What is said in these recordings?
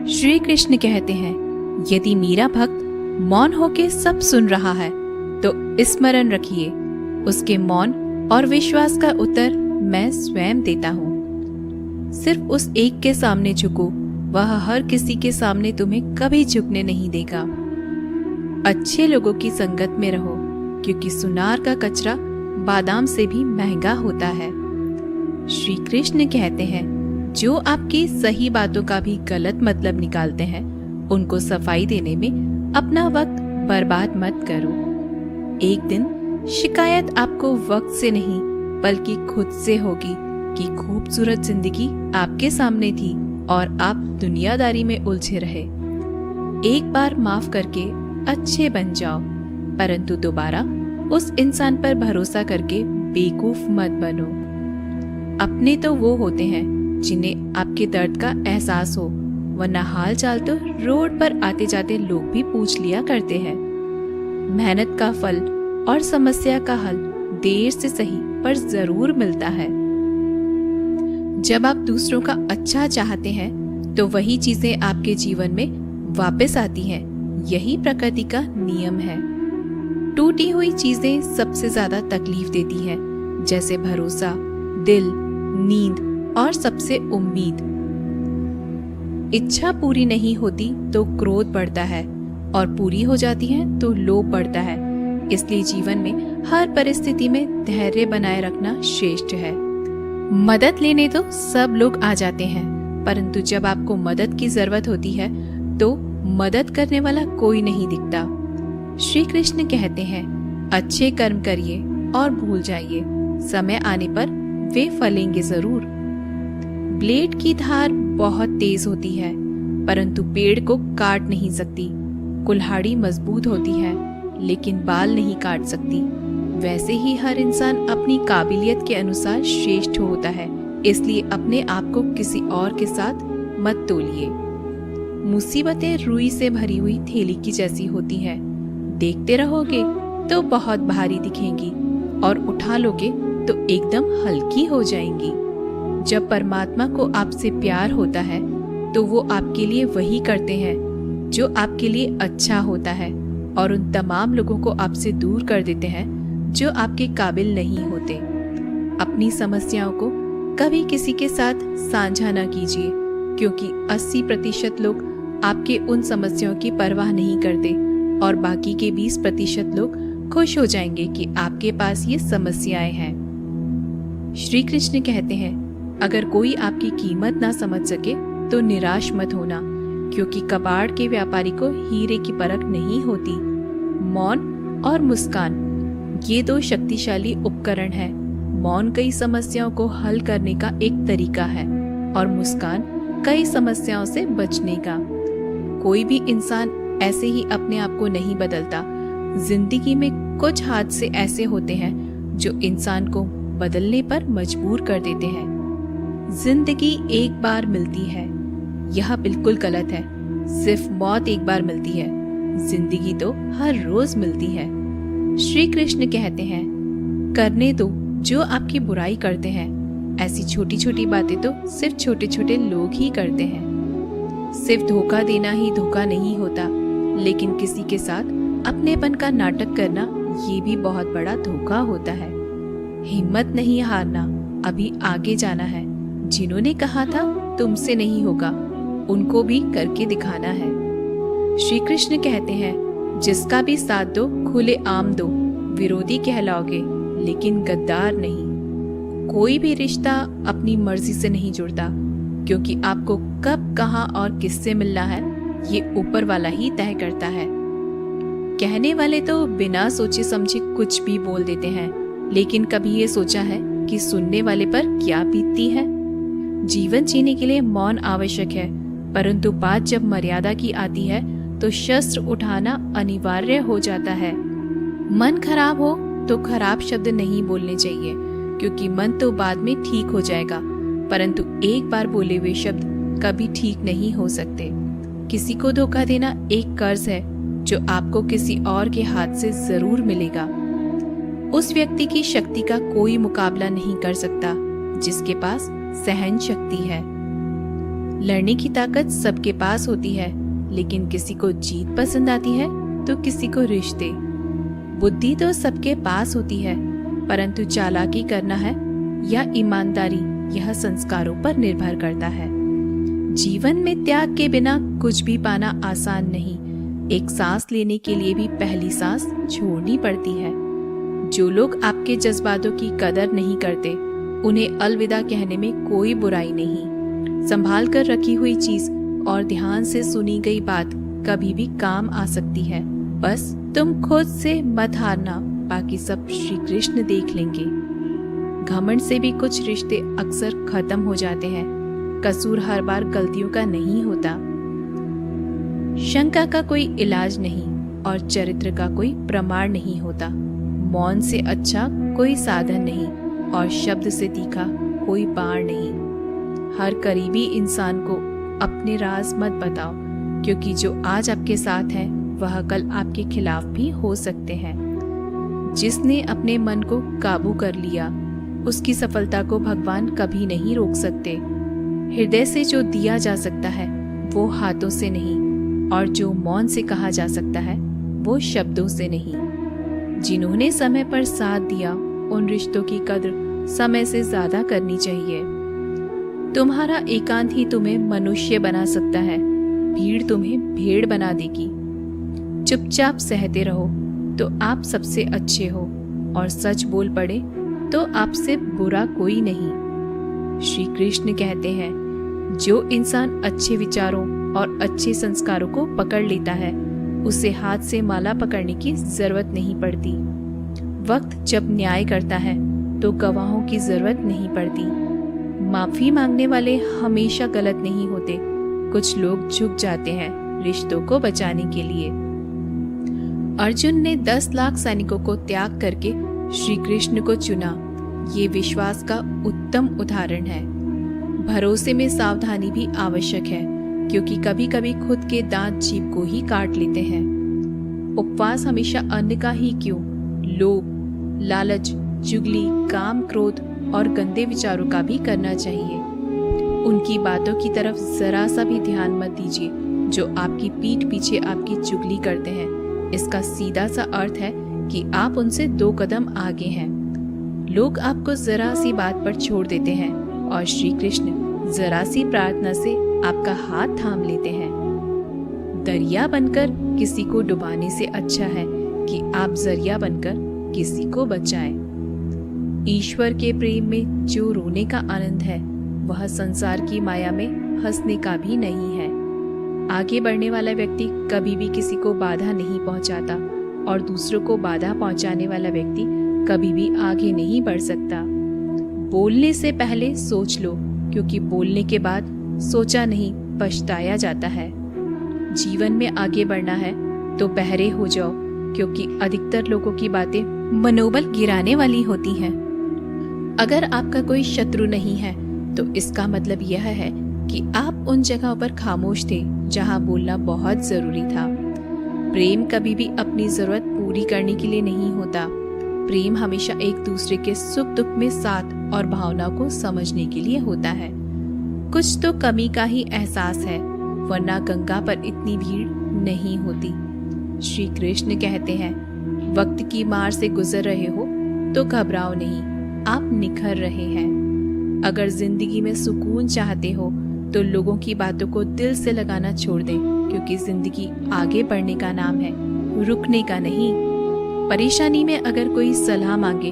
श्री कृष्ण कहते हैं, यदि मेरा भक्त मौन होके सब सुन रहा है तो स्मरण रखिए, उसके मौन और विश्वास का उत्तर मैं स्वयं देता हूँ। सिर्फ उस एक के सामने झुको, वह हर किसी के सामने तुम्हें कभी झुकने नहीं देगा। अच्छे लोगों की संगत में रहो, क्योंकि सुनार का कचरा बादाम से भी महंगा होता है। श्री कृष्ण कहते हैं, जो आपकी सही बातों का भी गलत मतलब निकालते हैं, उनको सफाई देने में अपना वक्त बर्बाद मत करो। एक दिन शिकायत आपको वक्त से नहीं बल्कि खुद से होगी कि खूबसूरत जिंदगी आपके सामने थी और आप दुनियादारी में उलझे रहे। एक बार माफ करके अच्छे बन जाओ, परंतु दोबारा उस इंसान पर भरोसा करके बेवकूफ मत बनो। अपने तो वो होते हैं जिन्हें आपके दर्द का एहसास हो, वरना हाल चाल तो रोड पर आते जाते लोग भी पूछ लिया करते हैं। मेहनत का फल और समस्या का हल देर से सही पर जरूर मिलता है। जब आप दूसरों का अच्छा चाहते हैं तो वही चीजें आपके जीवन में वापस आती हैं। यही प्रकृति का नियम है। टूटी हुई चीजें सबसे ज्यादा तकलीफ देती हैं, जैसे भरोसा, दिल, नींद और सबसे उम्मीद। इच्छा पूरी नहीं होती तो क्रोध बढ़ता है और पूरी हो जाती है तो लोभ बढ़ता है। इसलिए जीवन में हर परिस्थिति में धैर्य बनाए रखना श्रेष्ठ है। मदद लेने तो सब लोग आ जाते हैं, परंतु जब आपको मदद की जरूरत होती है तो मदद करने वाला कोई नहीं दिखता। श्री कृष्ण कहते हैं, अच्छे कर्म करिए और भूल जाइए, समय आने पर वे फलेंगे जरूर। ब्लेड की धार बहुत तेज होती है, परंतु पेड़ को काट नहीं सकती। कुल्हाड़ी मजबूत होती है, लेकिन बाल नहीं काट सकती। वैसे ही हर इंसान अपनी काबिलियत के अनुसार श्रेष्ठ होता है, इसलिए अपने आप को किसी और के साथ मत तोलिए। मुसीबतें रुई से भरी हुई थैली की जैसी होती है, देखते रहोगे तो बहुत भारी दिखेंगी और उठा लोगे तो एकदम हल्की हो जाएंगी। जब परमात्मा को आपसे प्यार होता है तो वो आपके लिए वही करते हैं जो आपके लिए अच्छा होता है, और उन तमाम लोगों को आपसे दूर कर देते हैं जो आपके काबिल नहीं होते। अपनी समस्याओं को कभी किसी के साथ साझा न कीजिए, क्योंकि 80% लोग आपके उन समस्याओं की परवाह नहीं करते और बाकी के 20% लोग खुश हो जाएंगे कि आपके पास ये समस्याएं हैं। श्री कृष्ण कहते हैं, अगर कोई आपकी कीमत ना समझ सके तो निराश मत होना, क्योंकि कबाड़ के व्यापारी को हीरे की परख नहीं होती। मौन और मुस्कान, ये दो शक्तिशाली उपकरण हैं। मौन कई समस्याओं को हल करने का एक तरीका है और मुस्कान कई समस्याओं से बचने का। कोई भी इंसान ऐसे ही अपने आप को नहीं बदलता। जिंदगी में कुछ हादसे ऐसे होते हैं जो इंसान को बदलने पर मजबूर कर देते हैं। जिंदगी एक बार मिलती है, यह बिल्कुल गलत है। सिर्फ मौत एक बार मिलती है, जिंदगी तो हर रोज मिलती है। श्री कृष्ण कहते हैं, करने दो जो आपकी बुराई करते हैं। ऐसी छोटी छोटी बातें तो सिर्फ छोटे छोटे लोग ही करते हैं। सिर्फ धोखा देना ही धोखा नहीं होता, लेकिन किसी के साथ अपनेपन का नाटक करना ये भी बहुत बड़ा धोखा होता है। हिम्मत नहीं हारना, अभी आगे जाना है। जिन्होंने कहा था तुमसे नहीं होगा, उनको भी करके दिखाना है। श्री कृष्ण कहते हैं, जिसका भी साथ दो खुले आम दो, विरोधी कहलाओगे लेकिन गद्दार नहीं। कोई भी रिश्ता अपनी मर्जी से नहीं जुड़ता, क्योंकि आपको कब, कहां और किससे मिलना है ये ऊपर वाला ही तय करता है। कहने वाले तो बिना सोचे समझे कुछ भी बोल देते हैं, लेकिन कभी ये सोचा है कि सुनने वाले पर क्या बीतती है। जीवन जीने के लिए मौन आवश्यक है, परंतु बात जब मर्यादा की आती है तो शस्त्र उठाना अनिवार्य हो जाता है। मन खराब हो तो खराब शब्द नहीं बोलने चाहिए, क्योंकि मन तो बाद में ठीक हो जाएगा, परंतु एक बार बोले हुए शब्द कभी ठीक नहीं हो सकते। किसी को धोखा देना एक कर्ज है जो आपको किसी और के हाथ से जरूर मिलेगा। उस व्यक्ति की शक्ति का कोई मुकाबला नहीं कर सकता जिसके पास सहन शक्ति है। लड़ने की ताकत सबके पास होती है, लेकिन किसी को जीत पसंद आती है तो किसी को रिश्ते। बुद्धि तो सबके पास होती है, परंतु चालाकी करना है या ईमानदारी, यह संस्कारों पर निर्भर करता है। जीवन में त्याग के बिना कुछ भी पाना आसान नहीं। एक सांस लेने के लिए भी पहली सांस छोड़नी पड़ती है। जो लोग आपके जज्बातों की कदर नहीं करते, उन्हें अलविदा कहने में कोई बुराई नहीं। संभाल कर रखी हुई चीज और ध्यान से सुनी गई बात कभी भी काम आ सकती है। बस तुम खुद से मत हारना, बाकी सब श्री कृष्ण देख लेंगे। घमंड से भी कुछ रिश्ते अक्सर खत्म हो जाते हैं। कसूर हर बार गलतियों का नहीं होता। शंका का कोई इलाज नहीं और चरित्र का कोई प्रमाण नहीं होता। मौन से अच्छा कोई साधन नहीं और शब्द से तीखा कोई बाण नहीं। हर करीबी इंसान को अपने राज मत बताओ, क्योंकि जो आज आपके साथ है वह कल आपके खिलाफ भी हो सकते हैं। जिसने अपने मन को काबू कर लिया, उसकी सफलता को भगवान कभी नहीं रोक सकते। हृदय से जो दिया जा सकता है वो हाथों से नहीं, और जो मौन से कहा जा सकता है वो शब्दों से नहीं। जिन्होंने समय पर साथ दिया, उन रिश्तों की कद्र समय से ज्यादा करनी चाहिए। तुम्हारा एकांत ही तुम्हें मनुष्य बना सकता है, भीड़ तुम्हें भेड़ बना देगी। चुपचाप सहते रहो तो आप सबसे अच्छे हो, और सच बोल पड़े तो आपसे बुरा कोई नहीं। श्री कृष्ण कहते हैं, जो इंसान अच्छे विचारों और अच्छे संस्कारों को पकड़ लेता है, उसे हाथ से माला पकड़ने की जरूरत नहीं पड़ती। वक्त जब न्याय करता है तो गवाहों की जरूरत नहीं पड़ती। माफी मांगने वाले हमेशा गलत नहीं होते। कुछ लोग झुक जाते हैं रिश्तों को बचाने के लिए। अर्जुन ने 10 लाख सैनिकों को त्याग करके श्री कृष्ण को चुना। ये विश्वास का उत्तम उदाहरण है। भरोसे में सावधानी भी आवश्यक है, क्योंकि कभी कभी खुद के दांत जीभ को ही काट लेते हैं। उपवास हमेशा अन्न का ही क्यों, लोभ, लालच, चुगली, काम, क्रोध और गंदे विचारों का भी करना चाहिए। उनकी बातों की तरफ जरा सा भी ध्यान मत दीजिए जो आपकी पीठ पीछे आपकी चुगली करते हैं। इसका सीधा सा अर्थ है कि आप उनसे 2 कदम आगे हैं। लोग आपको जरा सी बात पर छोड़ देते हैं और श्री कृष्ण जरा सी प्रार्थना से आपका हाथ थाम लेते हैं। दरिया बनकर किसी को डुबाने से अच्छा है कि आप जरिया बनकर किसी को बचाएं। ईश्वर के प्रेम में जो रोने का आनंद है, वह संसार की माया में हंसने का भी नहीं है। आगे बढ़ने वाला व्यक्ति कभी भी किसी को बाधा नहीं पहुंचाता, और दूसरों को बाधा पहुंचाने वाला व्यक्ति कभी भी आगे नहीं बढ़ सकता। बोलने से पहले सोच लो, क्योंकि बोलने के बाद सोचा नहीं पछताया जाता है। जीवन में आगे बढ़ना है तो बहरे हो जाओ, क्योंकि अधिकतर लोगों की बातें मनोबल गिराने वाली होती हैं। अगर आपका कोई शत्रु नहीं है तो इसका मतलब यह है कि आप उन जगहों पर खामोश थे जहां बोलना बहुत जरूरी था। प्रेम कभी भी अपनी जरूरत पूरी करने के लिए नहीं होता। प्रेम हमेशा एक दूसरे के सुख दुख में साथ और भावना को समझने के लिए होता है। कुछ तो कमी का ही एहसास है, वरना गंगा पर इतनी भीड़ नहीं होती। श्री कृष्ण कहते हैं, वक्त की मार से गुजर रहे हो तो घबराओ नहीं, आप निखर रहे हैं। अगर जिंदगी में सुकून चाहते हो तो लोगों की बातों को दिल से लगाना छोड़ दें, क्योंकि जिंदगी आगे बढ़ने का नाम है, रुकने का नहीं। परेशानी में अगर कोई सलाह मांगे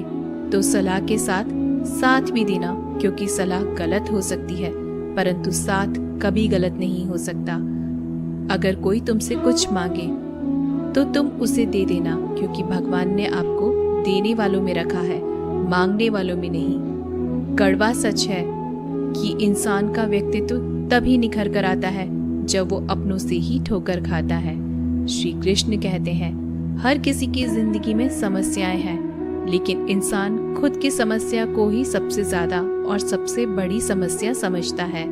तो सलाह के साथ साथ भी देना, क्योंकि सलाह गलत हो सकती है परंतु साथ कभी गलत नहीं हो सकता। अगर कोई तुमसे कुछ मांगे तो तुम उसे दे देना, क्योंकि भगवान ने आपको देने वालों में रखा है, मांगने वालों में नहीं। कड़वा सच है कि इंसान का व्यक्तित्व तभी निखर कर आता है जब वो अपनों से ही ठोकर खाता है। श्री कृष्ण कहते हैं, हर किसी की जिंदगी में समस्याएं हैं, लेकिन इंसान खुद की समस्या को ही सबसे ज्यादा और सबसे बड़ी समस्या समझता है।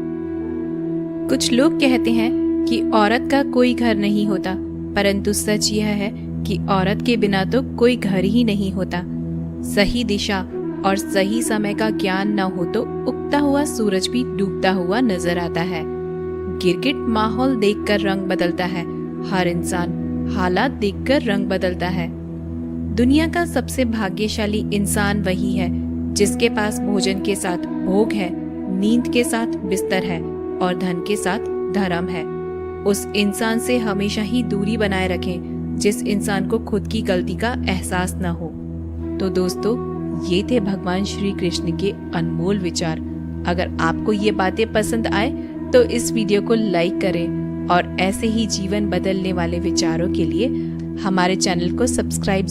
कुछ लोग कहते हैं कि औरत का कोई घर नहीं होता, परंतु सच यह है कि औरत के बिना तो कोई घर ही नहीं होता। सही दिशा और सही समय का ज्ञान न हो तो उगता हुआ सूरज भी डूबता हुआ नजर आता है। गिरगिट माहौल देखकर रंग बदलता है, हर इंसान हालात देखकर रंग बदलता है। दुनिया का सबसे भाग्यशाली इंसान वही है जिसके पास भोजन के साथ भोग है, नींद के साथ बिस्तर है और धन के साथ धर्म है। उस इंसान से हमेशा ही दूरी बनाए रखें जिस इंसान को खुद की गलती का एहसास न हो। तो दोस्तों, ये थे भगवान श्री कृष्ण के अनमोल विचार। अगर आपको ये बातें पसंद आए तो इस वीडियो को लाइक करें और ऐसे ही जीवन बदलने वाले विचारों के लिए हमारे चैनल को सब्सक्राइब